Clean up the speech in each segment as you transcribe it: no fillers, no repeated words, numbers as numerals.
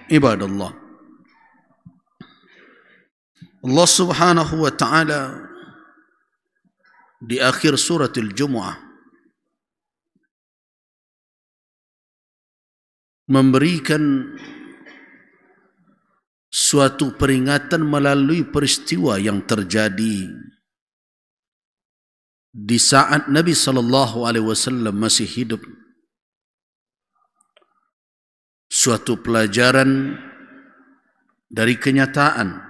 Ibadallah, Allah subhanahu wa ta'ala di akhir surat Al-Jumu'ah memberikan suatu peringatan melalui peristiwa yang terjadi di saat Nabi SAW masih hidup. Suatu pelajaran dari kenyataan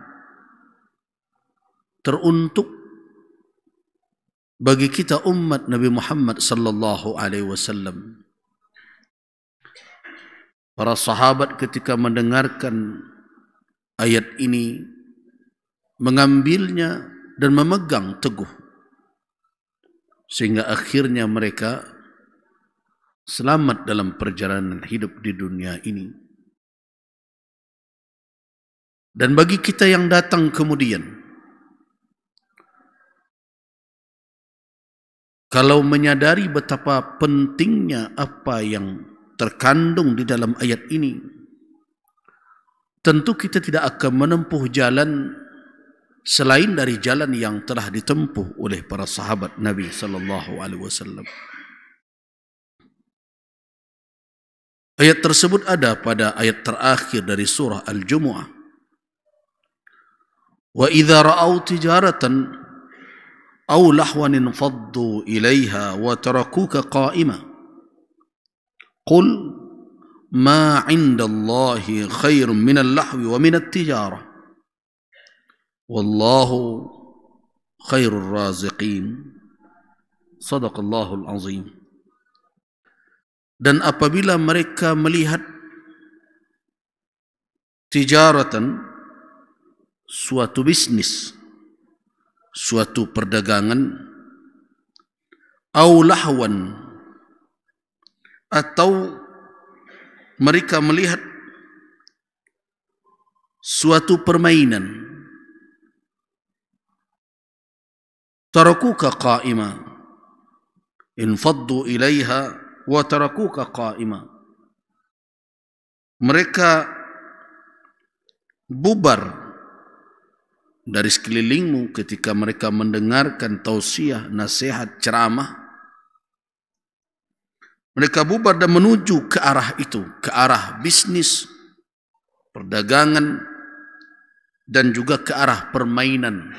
teruntuk bagi kita umat Nabi Muhammad SAW. Para sahabat ketika mendengarkan ayat ini mengambilnya dan memegang teguh, sehingga akhirnya mereka selamat dalam perjalanan hidup di dunia ini. Dan bagi kita yang datang kemudian, kalau menyadari betapa pentingnya apa yang terkandung di dalam ayat ini, tentu kita tidak akan menempuh jalan selain dari jalan yang telah ditempuh oleh para sahabat Nabi SAW. Ayat tersebut ada pada ayat terakhir dari surah Al-Jumu'ah. Wa idza ra'au tijaratan aw lahwan infaddu ilaiha wa tarakuka qa'ima qul ma 'indallahi khairun minal lahwi wa minat tijarah wallahu khairur raziqin. Sadaqallahul azim. Dan apabila mereka melihat tijaratan, suatu bisnis, suatu perdagangan, au lahwan, atau mereka melihat suatu permainan, tarakuka qa'ima, infaddu ilaiha wa tarakuka qa'ima. Mereka bubar dari sekelilingmu ketika mereka mendengarkan tausiah, nasihat, ceramah. Mereka bubar dan menuju ke arah itu, ke arah bisnis, perdagangan, dan juga ke arah permainan.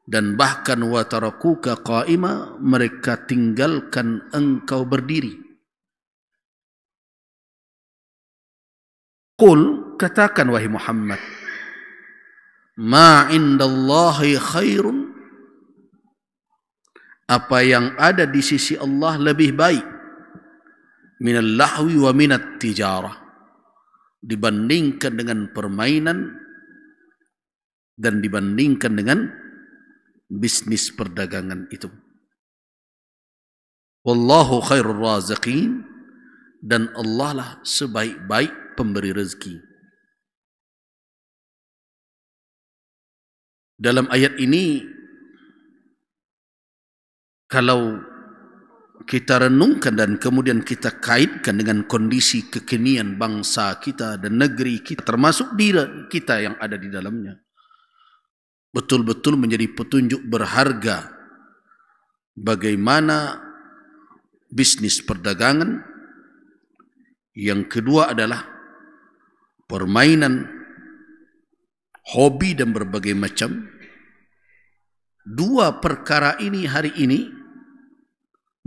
Dan bahkan wa tarakuka qa'ima, mereka tinggalkan engkau berdiri. Qul, katakan wahai Muhammad, ma indallahi khairun, apa yang ada di sisi Allah lebih baik, minal lahwi wa minat tijarah, dibandingkan dengan permainan dan dibandingkan dengan bisnis perdagangan itu. Wallahu khairur raziqin, dan Allah lah sebaik-baik pemberi rezeki. Dalam ayat ini, kalau kita renungkan dan kemudian kita kaitkan dengan kondisi kekinian bangsa kita dan negeri kita, termasuk diri kita yang ada di dalamnya, betul-betul menjadi petunjuk berharga bagaimana bisnis perdagangan. Yang kedua adalah permainan, hobi dan berbagai macam. Dua perkara ini hari ini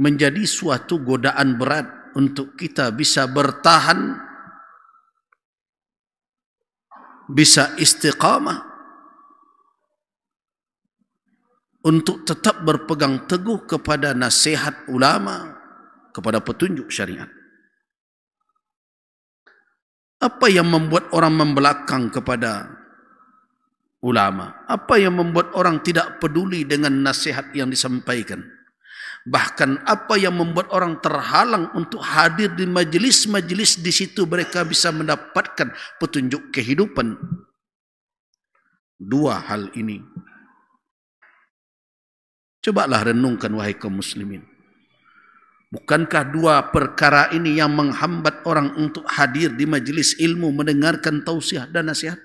menjadi suatu godaan berat untuk kita bisa bertahan, bisa istiqamah, untuk tetap berpegang teguh kepada nasihat ulama, kepada petunjuk syariat. Apa yang membuat orang membelakang kepada ulama? Apa yang membuat orang tidak peduli dengan nasihat yang disampaikan? Bahkan apa yang membuat orang terhalang untuk hadir di majlis-majlis di situ mereka bisa mendapatkan petunjuk kehidupan? Dua hal ini. Cobalah renungkan wahai kaum muslimin. Bukankah dua perkara ini yang menghambat orang untuk hadir di majlis ilmu mendengarkan tausiah dan nasihat?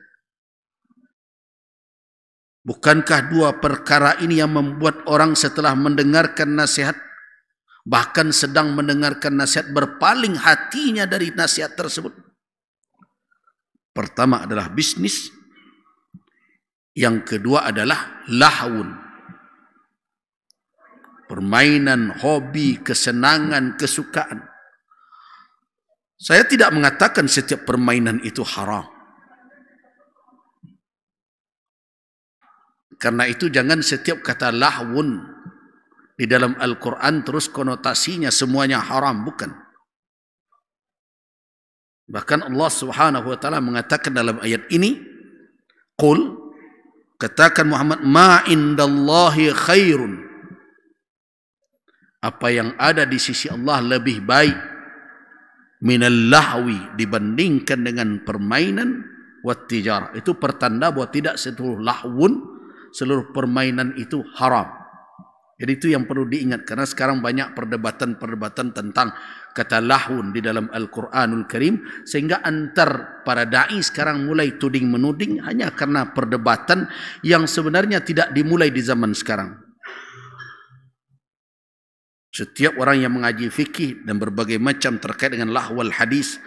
Bukankah dua perkara ini yang membuat orang setelah mendengarkan nasihat, bahkan sedang mendengarkan nasihat, berpaling hatinya dari nasihat tersebut? Pertama adalah bisnis, yang kedua adalah lahwun, permainan, hobi, kesenangan, kesukaan. Saya tidak mengatakan setiap permainan itu haram. Karena itu jangan setiap kata lahwun di dalam Al-Quran terus konotasinya semuanya haram, bukan. Bahkan Allah Subhanahu wa taala mengatakan dalam ayat ini, qul, katakan Muhammad, ma indallahi khairun, apa yang ada di sisi Allah lebih baik, minal lahwi, dibandingkan dengan permainan, wat tijarah. Itu pertanda bahwa tidak seluruh lahwun, seluruh permainan itu haram. Jadi itu yang perlu diingat, karena sekarang banyak perdebatan-perdebatan tentang kata lahun di dalam Al-Quranul Karim, sehingga antar para da'i sekarang mulai tuding-menuding hanya karena perdebatan yang sebenarnya tidak dimulai di zaman sekarang. Setiap orang yang mengaji fikih dan berbagai macam terkait dengan lahwal hadis,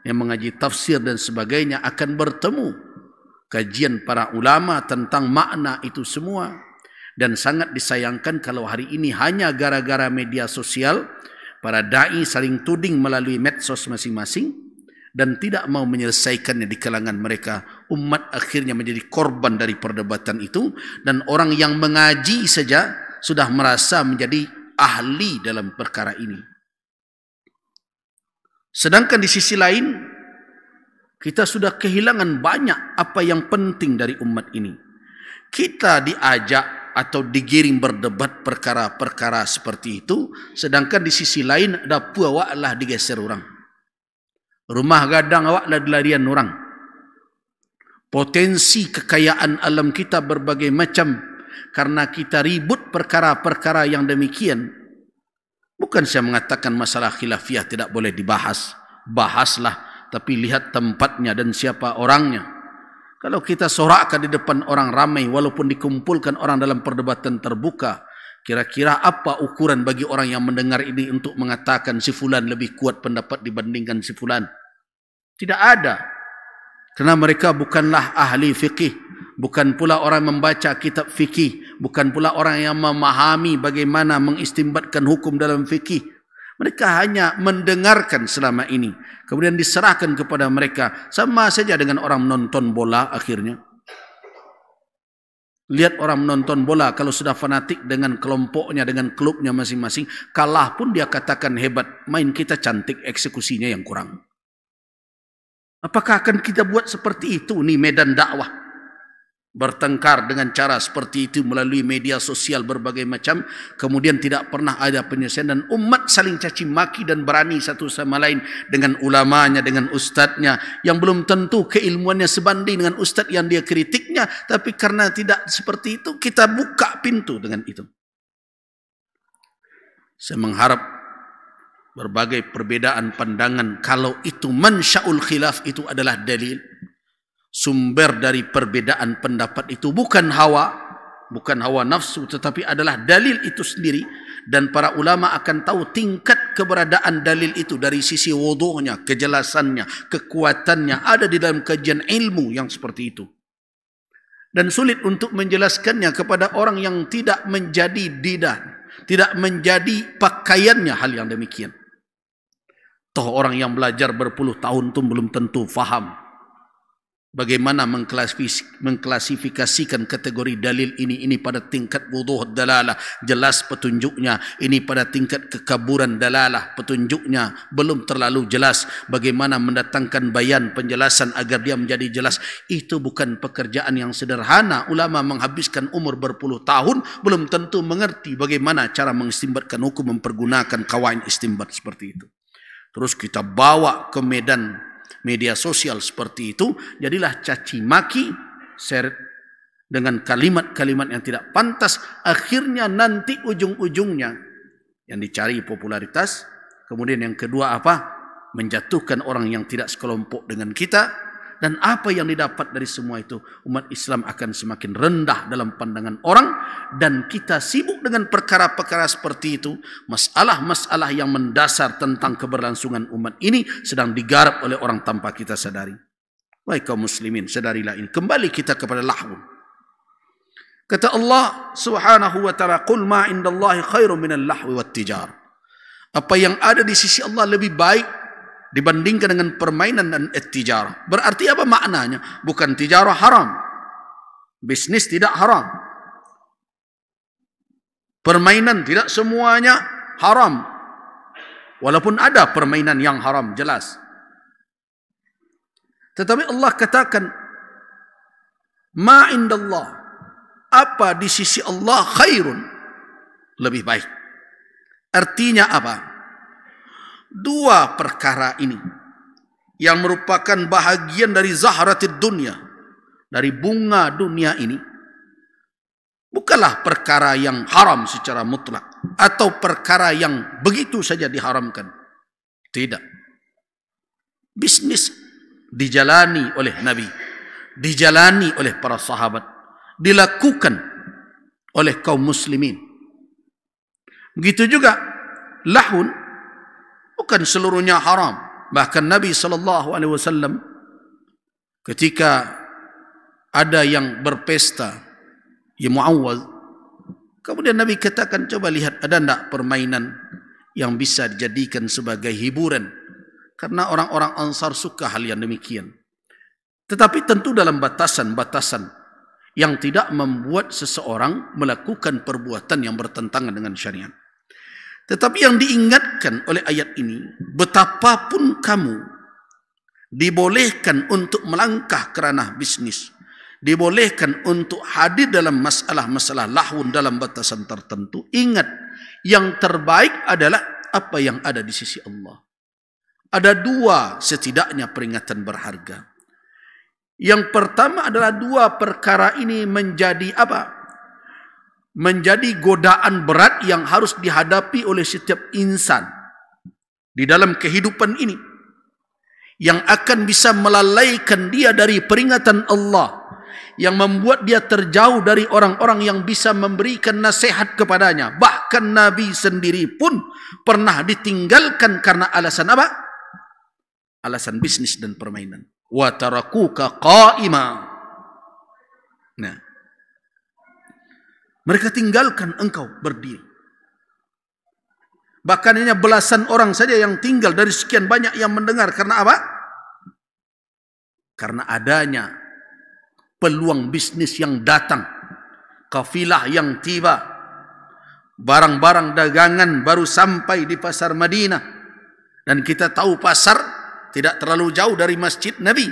yang mengaji tafsir dan sebagainya, akan bertemu kajian para ulama tentang makna itu semua. Dan sangat disayangkan kalau hari ini hanya gara-gara media sosial, para da'i saling tuding melalui medsos masing-masing dan tidak mau menyelesaikannya di kalangan mereka. Umat akhirnya menjadi korban dari perdebatan itu, dan orang yang mengaji saja sudah merasa menjadi ahli dalam perkara ini. Sedangkan di sisi lain, kita sudah kehilangan banyak apa yang penting dari umat ini. Kita diajak atau digiring berdebat perkara-perkara seperti itu, sedangkan di sisi lain dapur awak lah digeser orang, rumah gadang awak lah dilarian orang. Potensi kekayaan alam kita berbagai macam karena kita ribut perkara-perkara yang demikian. Bukan saya mengatakan masalah khilafiyah tidak boleh dibahas, bahaslah, tapi lihat tempatnya dan siapa orangnya. Kalau kita sorakkan di depan orang ramai, walaupun dikumpulkan orang dalam perdebatan terbuka, kira-kira apa ukuran bagi orang yang mendengar ini untuk mengatakan si fulan lebih kuat pendapat dibandingkan si fulan? Tidak ada. Karena mereka bukanlah ahli fikih, bukan pula orang membaca kitab fikih, bukan pula orang yang memahami bagaimana mengistimbatkan hukum dalam fikih. Mereka hanya mendengarkan selama ini, kemudian diserahkan kepada mereka. Sama saja dengan orang menonton bola akhirnya. Lihat orang menonton bola, kalau sudah fanatik dengan kelompoknya, dengan klubnya masing-masing, kalah pun dia katakan hebat, main kita cantik, eksekusinya yang kurang. Apakah akan kita buat seperti itu? Ini medan dakwah. Bertengkar dengan cara seperti itu melalui media sosial berbagai macam, kemudian tidak pernah ada penyelesaian, dan umat saling caci maki dan berani satu sama lain dengan ulamanya, dengan ustadznya, yang belum tentu keilmuannya sebanding dengan ustadz yang dia kritiknya, tapi karena tidak seperti itu, kita buka pintu dengan itu. Saya mengharap berbagai perbedaan pandangan, kalau itu mansya'ul khilaf, itu adalah dalil. Sumber dari perbedaan pendapat itu bukan hawa nafsu, tetapi adalah dalil itu sendiri. Dan para ulama akan tahu tingkat keberadaan dalil itu dari sisi wuduhnya, kejelasannya, kekuatannya, ada di dalam kajian ilmu yang seperti itu. Dan sulit untuk menjelaskannya kepada orang yang tidak menjadi didan, tidak menjadi pakaiannya hal yang demikian. Toh orang yang belajar berpuluh tahun itu belum tentu faham bagaimana mengklasifikasikan kategori dalil ini pada tingkat wuduh dalalah, jelas petunjuknya, ini pada tingkat kekaburan dalalah, petunjuknya belum terlalu jelas, bagaimana mendatangkan bayan penjelasan agar dia menjadi jelas. Itu bukan pekerjaan yang sederhana. Ulama menghabiskan umur berpuluh tahun belum tentu mengerti bagaimana cara mengistimbatkan hukum, mempergunakan kawaid istimbat seperti itu. Terus kita bawa ke medan media sosial seperti itu, jadilah caci maki, seret dengan kalimat-kalimat yang tidak pantas. Akhirnya nanti ujung-ujungnya Yang dicari popularitas. Kemudian yang kedua apa? Menjatuhkan orang yang tidak sekelompok dengan kita. Dan apa yang didapat dari semua itu? Umat Islam akan semakin rendah dalam pandangan orang. Dan kita sibuk dengan perkara-perkara seperti itu. Masalah-masalah yang mendasar tentang keberlangsungan umat ini sedang digarap oleh orang tanpa kita sadari. Wahai kaum muslimin, sadarilah ini. Kembali kita kepada lahwu. Kata Allah subhanahu wa ta'ala, Qul ma indallahi khairum minal lahwi wat tijar. Apa yang ada di sisi Allah lebih baik dibandingkan dengan permainan dan tijarah. Berarti apa maknanya? Bukan tijarah haram. Bisnis tidak haram. Permainan tidak semuanya haram. Walaupun ada permainan yang haram, jelas. Tetapi Allah katakan, Ma indallah. Apa di sisi Allah khairun. Lebih baik. Artinya apa? Dua perkara ini yang merupakan bahagian dari zahratid dunia, dari bunga dunia ini, bukanlah perkara yang haram secara mutlak atau perkara yang begitu saja diharamkan. Tidak. Bisnis dijalani oleh Nabi, dijalani oleh para sahabat, dilakukan oleh kaum muslimin. Begitu juga lahun, bukan seluruhnya haram. Bahkan Nabi SAW ketika ada yang berpesta, ya Muawwaz, kemudian Nabi katakan, coba lihat ada tidak permainan yang bisa dijadikan sebagai hiburan. Karena orang-orang Ansar suka hal yang demikian. Tetapi tentu dalam batasan-batasan yang tidak membuat seseorang melakukan perbuatan yang bertentangan dengan syariat. Tetapi yang diingatkan oleh ayat ini, betapapun kamu dibolehkan untuk melangkah ke ranah bisnis, dibolehkan untuk hadir dalam masalah-masalah lahun dalam batasan tertentu, ingat, yang terbaik adalah apa yang ada di sisi Allah. Ada dua setidaknya peringatan berharga. Yang pertama adalah dua perkara ini menjadi apa? Menjadi godaan berat yang harus dihadapi oleh setiap insan di dalam kehidupan ini, yang akan bisa melalaikan dia dari peringatan Allah, yang membuat dia terjauh dari orang-orang yang bisa memberikan nasihat kepadanya. Bahkan Nabi sendiri pun pernah ditinggalkan karena alasan apa? Alasan bisnis dan permainan. Wa tarakuka qa'ima. Nah, mereka tinggalkan engkau berdiri. Bahkan hanya belasan orang saja yang tinggal dari sekian banyak yang mendengar. Karena apa? Karena adanya peluang bisnis yang datang, kafilah yang tiba, barang-barang dagangan baru sampai di pasar Madinah. Dan kita tahu pasar tidak terlalu jauh dari masjid Nabi.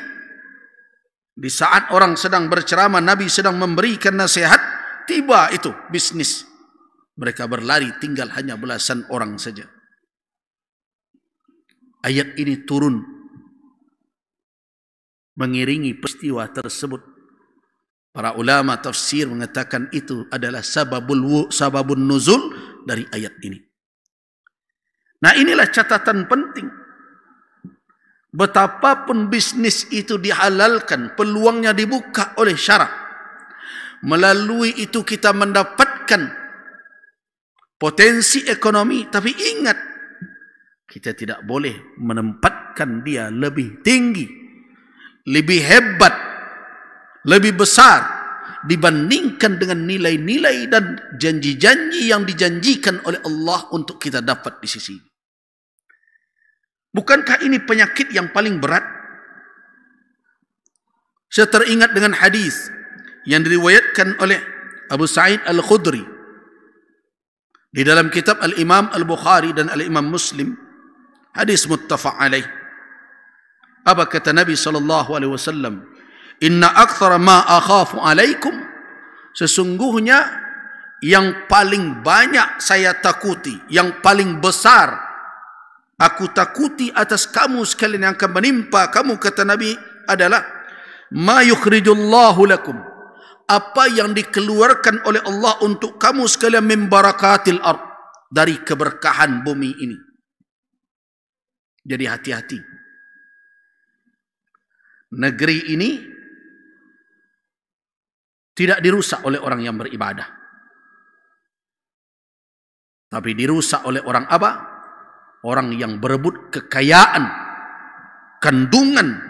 Di saat orang sedang berceramah, Nabi sedang memberikan nasihat, tiba itu bisnis. Mereka berlari, tinggal hanya belasan orang saja. Ayat ini turun mengiringi peristiwa tersebut. Para ulama tafsir mengatakan itu adalah sababun nuzul dari ayat ini. Nah, inilah catatan penting. Betapapun bisnis itu dihalalkan, peluangnya dibuka oleh syarak. Melalui itu kita mendapatkan potensi ekonomi. Tapi ingat, kita tidak boleh menempatkan dia lebih tinggi, lebih hebat, lebih besar dibandingkan dengan nilai-nilai dan janji-janji yang dijanjikan oleh Allah untuk kita dapat di sisi ini. Bukankah ini penyakit yang paling berat? Saya teringat dengan hadis yang diriwayatkan oleh Abu Sa'id Al-Khudri di dalam kitab Al-Imam Al-Bukhari dan Al-Imam Muslim, hadis muttafaq alaih. Apa kata Nabi SAW? Inna akthara ma akhafu alaikum, sesungguhnya yang paling banyak saya takuti, yang paling besar aku takuti atas kamu sekalian yang akan menimpa kamu, kata Nabi, adalah ma yukhrijullahu lakum, apa yang dikeluarkan oleh Allah untuk kamu sekalian min barakatil ard, dari keberkahan bumi ini. Jadi hati-hati. Negeri ini tidak dirusak oleh orang yang beribadah, tapi dirusak oleh orang apa? Orang yang berebut kekayaan, kandungan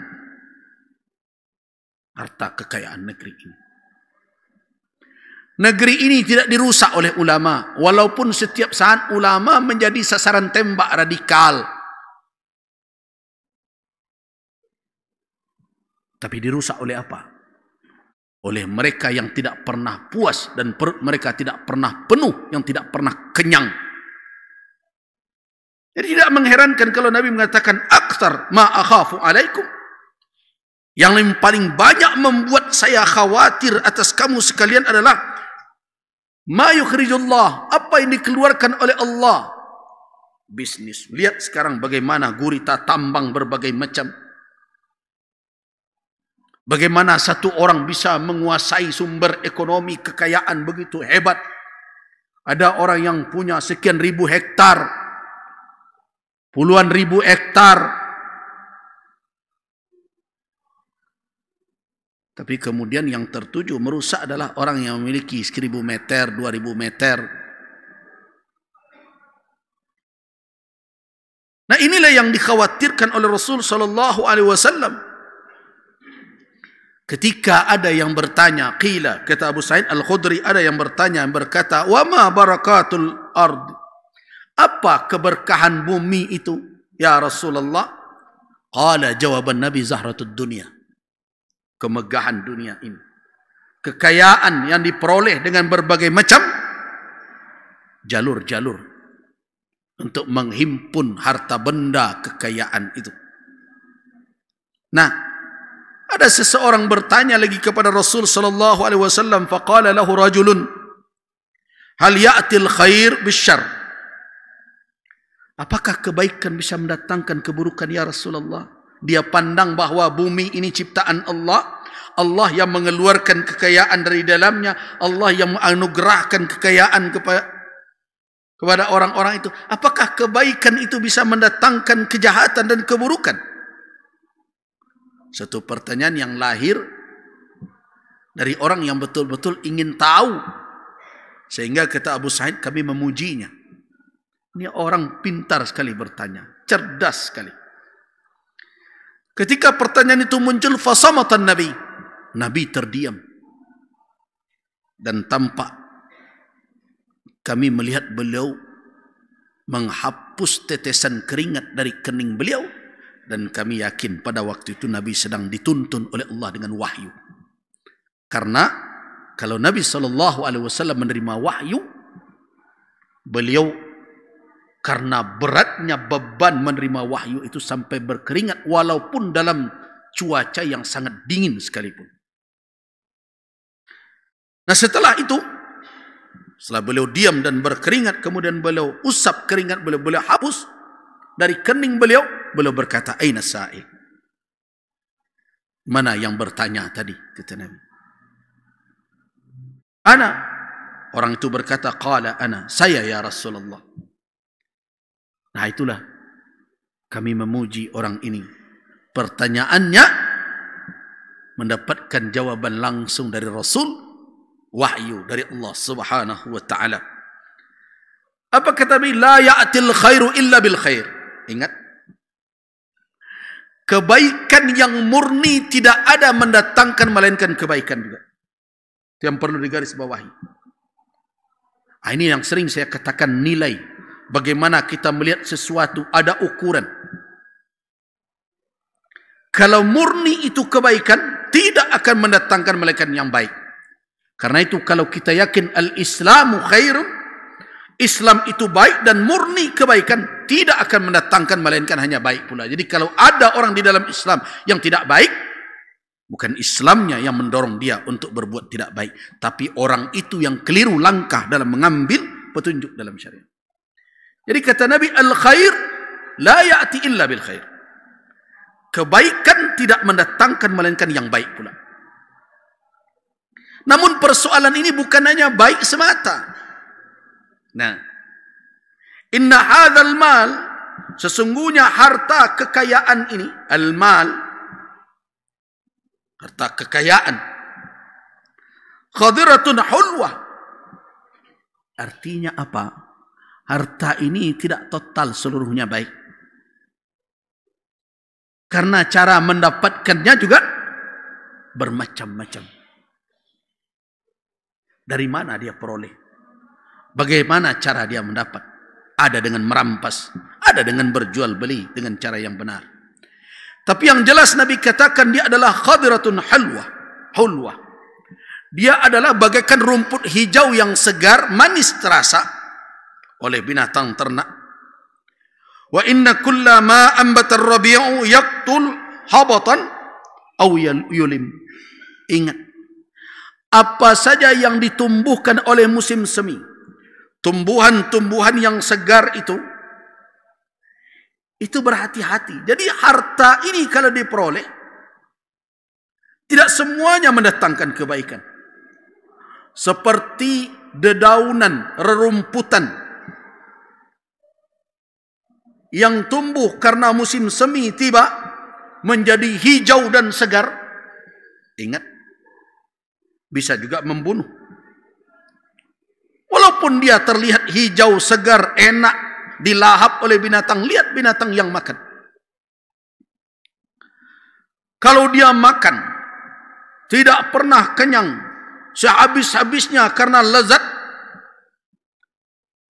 harta kekayaan negeri ini. Negeri ini tidak dirusak oleh ulama, walaupun setiap saat ulama menjadi sasaran tembak radikal. Tapi dirusak oleh apa? Oleh mereka yang tidak pernah puas dan perut mereka tidak pernah penuh, yang tidak pernah kenyang. Jadi tidak mengherankan kalau Nabi mengatakan aktsar ma akhafu alaikum. Yang paling banyak membuat saya khawatir atas kamu sekalian adalah ma yukhrijullah, apa yang dikeluarkan oleh Allah. Bisnis. Lihat sekarang bagaimana gurita tambang berbagai macam. Bagaimana satu orang bisa menguasai sumber ekonomi kekayaan begitu hebat. Ada orang yang punya sekian ribu hektar, puluhan ribu hektar. Tapi kemudian yang tertuju merusak adalah orang yang memiliki 1000 meter, 2000 meter. Nah, inilah yang dikhawatirkan oleh Rasul sallallahu alaihi wasallam. Ketika ada yang bertanya, qila, kata Abu Sa'id Al-Khudri, ada yang bertanya, yang berkata, wa ma barakatul ard? Apa keberkahan bumi itu, ya Rasulullah? Qala, jawaban Nabi, zahratud dunia. Kemegahan dunia ini. Kekayaan yang diperoleh dengan berbagai macam jalur-jalur untuk menghimpun harta benda kekayaan itu. Nah, ada seseorang bertanya lagi kepada Rasul sallallahu alaihi wasallam, faqala lahu rajulun, hal ya'til khair bisyarr? Apakah kebaikan bisa mendatangkan keburukan ya Rasulullah? Dia pandang bahwa bumi ini ciptaan Allah, Allah yang mengeluarkan kekayaan dari dalamnya, Allah yang menganugerahkan kekayaan kepada orang-orang itu. Apakah kebaikan itu bisa mendatangkan kejahatan dan keburukan? Satu pertanyaan yang lahir dari orang yang betul-betul ingin tahu. Sehingga kata Abu Sa'id, kami memujinya. Ini orang pintar sekali bertanya, cerdas sekali. Ketika pertanyaan itu muncul, fasamatan Nabi. Nabi terdiam. Dan tampak kami melihat beliau menghapus tetesan keringat dari kening beliau. Dan kami yakin pada waktu itu Nabi sedang dituntun oleh Allah dengan wahyu. Karena kalau Nabi SAW menerima wahyu, beliau karena beratnya beban menerima wahyu itu sampai berkeringat walaupun dalam cuaca yang sangat dingin sekalipun. Nah, setelah itu, setelah beliau diam dan berkeringat, kemudian beliau usap keringat beliau hapus dari kening beliau berkata, aina sa'il? Mana yang bertanya tadi? Kata Nabi. Ana. Orang itu berkata, qala ana, saya ya Rasulullah. Nah, itulah kami memuji orang ini. Pertanyaannya mendapatkan jawaban langsung dari Rasul, wahyu dari Allah Subhanahu wa taala. Apa kata Nabi? La ya'til khairu illa bil khair. Ingat, kebaikan yang murni tidak ada mendatangkan melainkan kebaikan juga. Itu yang perlu digarisbawahi. Ini yang sering saya katakan, nilai. Bagaimana kita melihat sesuatu, ada ukuran. Kalau murni itu kebaikan, tidak akan mendatangkan melainkan yang baik. Karena itu kalau kita yakin al-Islamu khairun, Islam itu baik dan murni kebaikan, tidak akan mendatangkan melainkan hanya baik pula. Jadi kalau ada orang di dalam Islam yang tidak baik, bukan Islamnya yang mendorong dia untuk berbuat tidak baik, tapi orang itu yang keliru langkah dalam mengambil petunjuk dalam syariat. Jadi kata Nabi, al-khair la ya'ti illa bil khair. Kebaikan tidak mendatangkan melainkan yang baik pula. Namun persoalan ini bukan hanya baik semata. Nah, Inna hadzal mal, sesungguhnya harta kekayaan ini, al-mal, harta kekayaan, khadiratun hulwah. Artinya apa? Harta ini tidak total seluruhnya baik. Karena cara mendapatkannya juga bermacam-macam. Dari mana dia peroleh? Bagaimana cara dia mendapat? Ada dengan merampas, ada dengan berjual beli dengan cara yang benar. Tapi yang jelas Nabi katakan dia adalah khadiratun hulwah. Dia adalah bagaikan rumput hijau yang segar, manis terasa oleh binatang ternak. Wa inna kulla ma ambata ar-rabi'u yaqtul habatan aw yulim. Ingat, apa saja yang ditumbuhkan oleh musim semi, tumbuhan-tumbuhan yang segar itu berhati-hati. Jadi harta ini kalau diperoleh, tidak semuanya mendatangkan kebaikan. Seperti dedaunan, rerumputan yang tumbuh karena musim semi tiba, menjadi hijau dan segar. Ingat, bisa juga membunuh. Walaupun dia terlihat hijau, segar, enak, dilahap oleh binatang, lihat binatang yang makan. Kalau dia makan, tidak pernah kenyang, sehabis-habisnya karena lezat,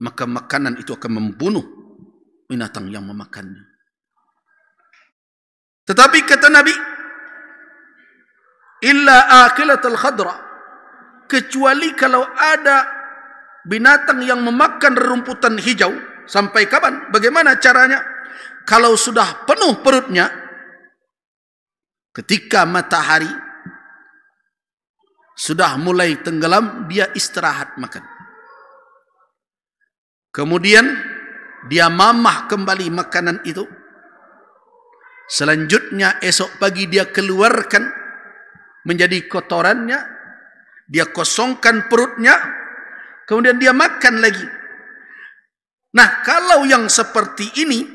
maka makanan itu akan membunuh binatang yang memakannya. Tetapi kata Nabi, illa akilatul khadra, kecuali kalau ada binatang yang memakan rerumputan hijau. Sampai kapan? Bagaimana caranya? Kalau sudah penuh perutnya, ketika matahari sudah mulai tenggelam, dia istirahat makan. Kemudian dia mamah kembali makanan itu. Selanjutnya esok pagi dia keluarkan menjadi kotorannya, dia kosongkan perutnya, kemudian dia makan lagi. Nah, kalau yang seperti ini,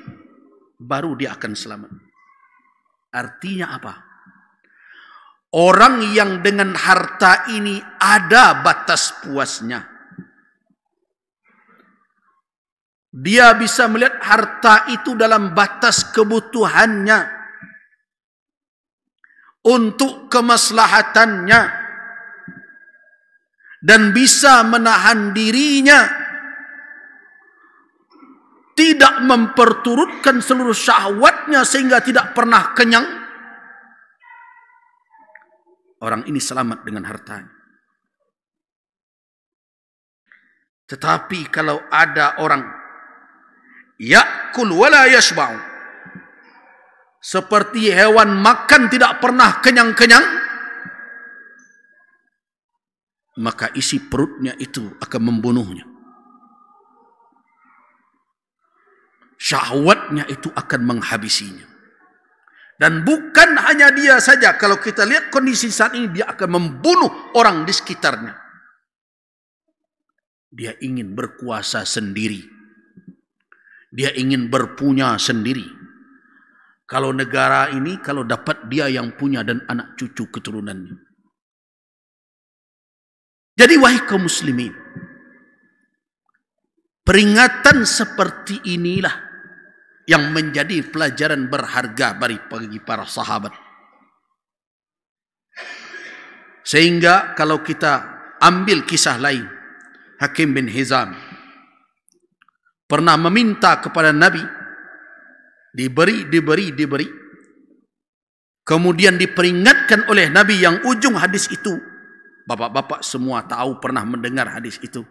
baru dia akan selamat. Artinya apa? Orang yang dengan harta ini ada batas puasnya. Dia bisa melihat harta itu dalam batas kebutuhannya, untuk kemaslahatannya, dan bisa menahan dirinya, tidak memperturutkan seluruh syahwatnya sehingga tidak pernah kenyang. Orang ini selamat dengan hartanya. Tetapi kalau ada orang yakul wala yashba'u, seperti hewan makan tidak pernah kenyang-kenyang, maka isi perutnya itu akan membunuhnya. Syahwatnya itu akan menghabisinya. Dan bukan hanya dia saja, kalau kita lihat kondisi saat ini, dia akan membunuh orang di sekitarnya. Dia ingin berkuasa sendiri. Dia ingin berpunya sendiri. Kalau negara ini, kalau dapat dia yang punya dan anak cucu keturunannya. Jadi wahai kaum muslimin, peringatan seperti inilah yang menjadi pelajaran berharga bagi para sahabat. Sehingga kalau kita ambil kisah lain, Hakim bin Hizam pernah meminta kepada Nabi, diberi. Kemudian diperingatkan oleh Nabi, yang ujung hadis itu, bapak-bapak semua tahu, pernah mendengar hadis itu.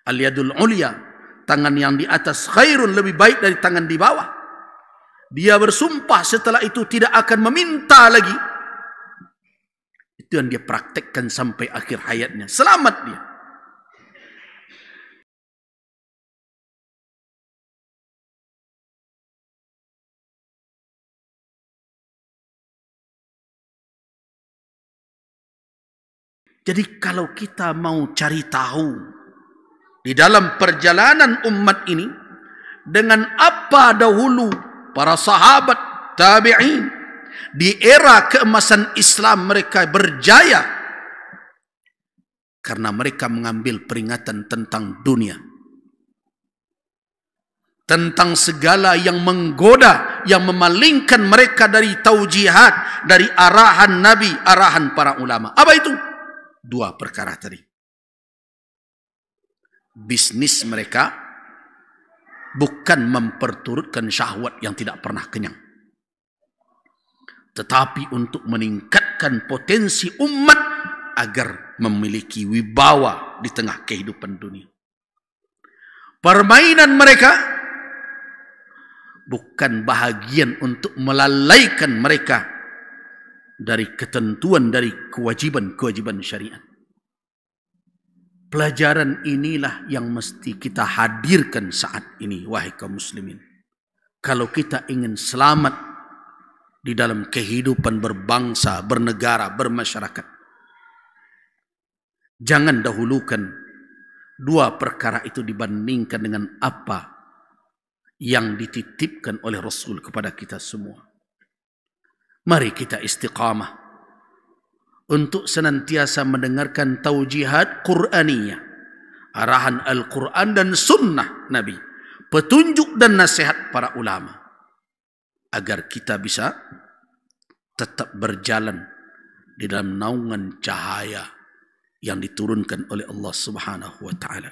Al-yadul ulya, tangan yang di atas khairun, lebih baik dari tangan di bawah. Dia bersumpah setelah itu tidak akan meminta lagi. Itu yang dia praktekkan sampai akhir hayatnya. Selamat dia. Jadi kalau kita mau cari tahu di dalam perjalanan umat ini, dengan apa dahulu para sahabat tabi'in di era keemasan Islam mereka berjaya karena mereka mengambil peringatan tentang dunia, tentang segala yang menggoda, yang memalingkan mereka dari taujihat, dari arahan Nabi, arahan para ulama. Apa itu? Dua perkara tadi. Bisnis mereka bukan memperturutkan syahwat yang tidak pernah kenyang, tetapi untuk meningkatkan potensi umat agar memiliki wibawa di tengah kehidupan dunia. Permainan mereka bukan bahagian untuk melalaikan mereka dari ketentuan, dari kewajiban-kewajiban syariat. Pelajaran inilah yang mesti kita hadirkan saat ini, wahai kaum muslimin. Kalau kita ingin selamat di dalam kehidupan berbangsa, bernegara, bermasyarakat, jangan dahulukan dua perkara itu dibandingkan dengan apa yang dititipkan oleh Rasul kepada kita semua. Mari kita istiqamah untuk senantiasa mendengarkan taujihat Qur'aniyah, arahan Al-Quran dan sunnah Nabi, petunjuk dan nasihat para ulama, agar kita bisa tetap berjalan di dalam naungan cahaya yang diturunkan oleh Allah Subhanahu wa ta'ala.